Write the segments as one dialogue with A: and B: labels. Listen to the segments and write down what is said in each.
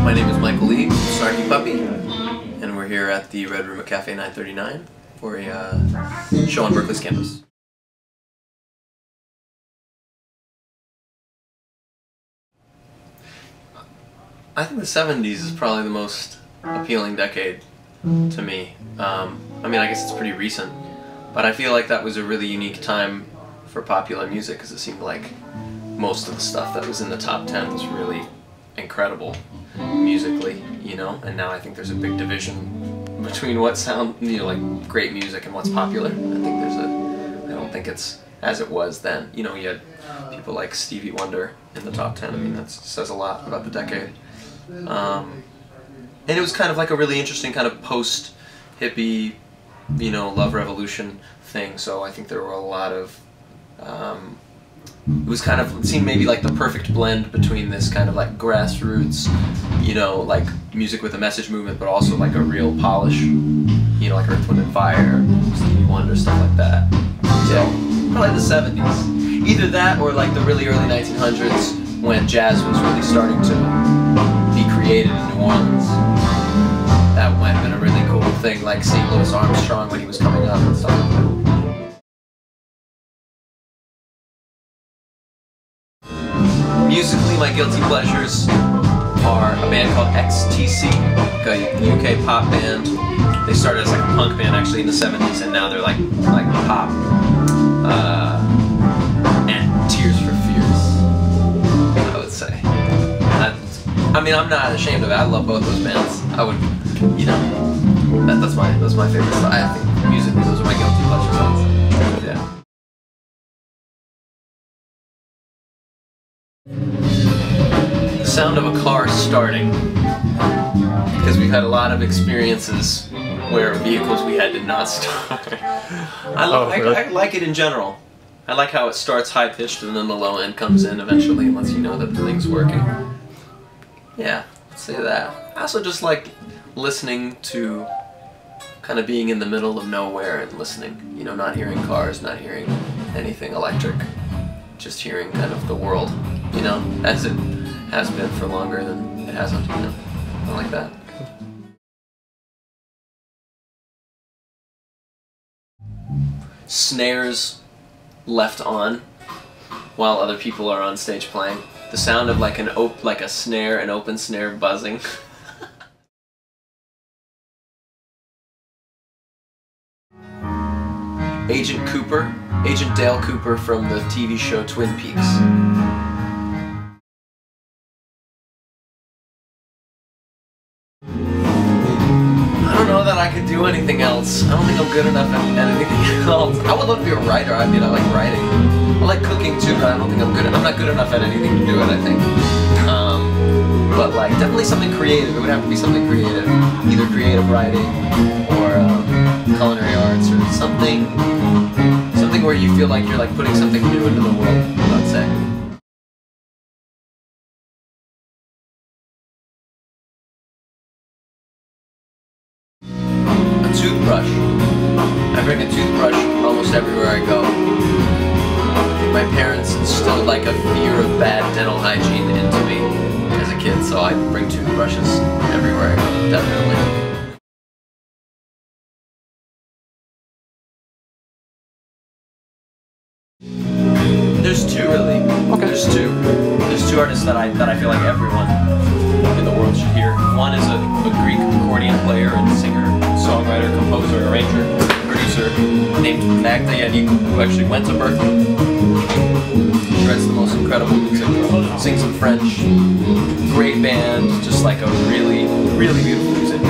A: My name is Michael Lee, Snarky Puppy, and we're here at the Red Room at Cafe 939 for a show on Berkeley's campus. I think the 70s is probably the most appealing decade to me. I mean, I guess it's pretty recent, but I feel like that was a really unique time for popular music because it seemed like most of the stuff that was in the top 10 was really incredible musically, you know, and now I think there's a big division between what sound, you know, like great music and what's popular. I don't think it's as it was then. You know, you had people like Stevie Wonder in the top 10. I mean, that says a lot about the decade. And it was kind of like a really interesting kind of post-hippie, you know, love revolution thing, so I think there were a lot of it was kind of, it seemed maybe like the perfect blend between this kind of like grassroots, you know, like music with a message movement, but also like a real polish, you know, like Earth, Wind and Fire, Stevie Wonder, stuff like that. So, probably the 70s. Either that or like the really early 1900s when jazz was really starting to be created in New Orleans. That might have been a really cool thing, like seeing Louis Armstrong when he was coming up and stuff like that. Musically, my guilty pleasures are a band called XTC, like a UK pop band. They started as like a punk band actually in the 70s, and now they're like pop. And Tears for Fears, I would say. I mean, I'm not ashamed of it. I love both those bands. I would, you know, that's my favorite stuff. I think musically, those are my guilty pleasure songs. Yeah. The sound of a car starting, because we've had a lot of experiences where vehicles we had did not start. I like it in general. I like how it starts high-pitched and then the low end comes in eventually and lets you know that the thing's working. Yeah, let's say that. I also just like listening to, kind of being in the middle of nowhere and listening, you know, not hearing cars, not hearing anything electric, just hearing kind of the world, you know, as it has been for longer than it hasn't, you know. I like that. Snares left on while other people are on stage playing. The sound of like a snare, an open snare buzzing. Agent Dale Cooper from the TV show Twin Peaks. I don't know that I could do anything else. I don't think I'm good enough at anything else. I would love to be a writer. I mean, I like writing. I like cooking too, but I don't think I'm not good enough at anything to do it, I think. But like, definitely something creative. It would have to be something creative. Either creative writing or culinary arts or something where you feel like you're like putting something new into the world, I'd say. A toothbrush. I bring a toothbrush almost everywhere I go. My parents instilled like a fear of bad dental hygiene into me as a kid, so I bring toothbrushes everywhere I go, definitely. There's two, really. Okay. There's two artists that I feel like everyone in the world should hear. One is a Greek accordion player and singer, songwriter, composer, arranger, producer named Magda Yannikou, who actually went to Berkeley. She writes the most incredible music, sings in French, great band, just like a really, really beautiful music.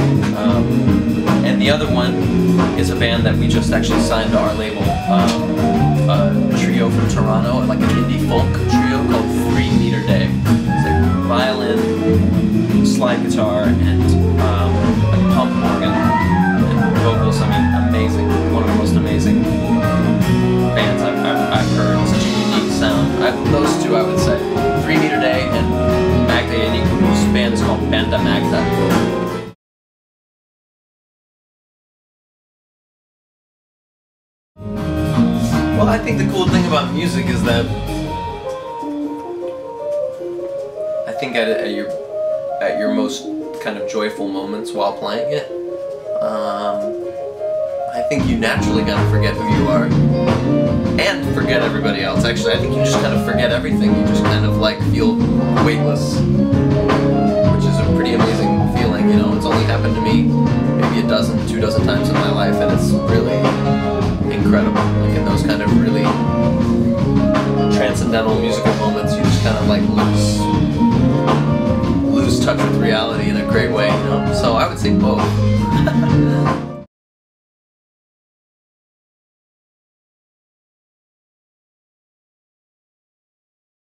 A: And the other one is a band that we just actually signed to our label, a trio from Toronto, like an indie folk trio called 3 Meter Day. It's like violin, slide guitar, and like pump organ and vocals. I mean, amazing. One of the most amazing bands I've heard. Such a unique sound. Those two, I would say. 3 Meter Day and Magda Yannikou, whose band is called Banda Magda. Well, I think the cool thing about music is that I think at at your most kind of joyful moments while playing it, I think you naturally kind of forget who you are and forget everybody else. Actually, I think you just kind of forget everything. You just kind of like feel weightless, which is a pretty amazing feeling, you know. It's only happened to me maybe 2 dozen times in my life, and it's really incredible. Like in those kind of really transcendental musical moments, you just kind of like lose touch with reality in a great way, you know. So I would say both.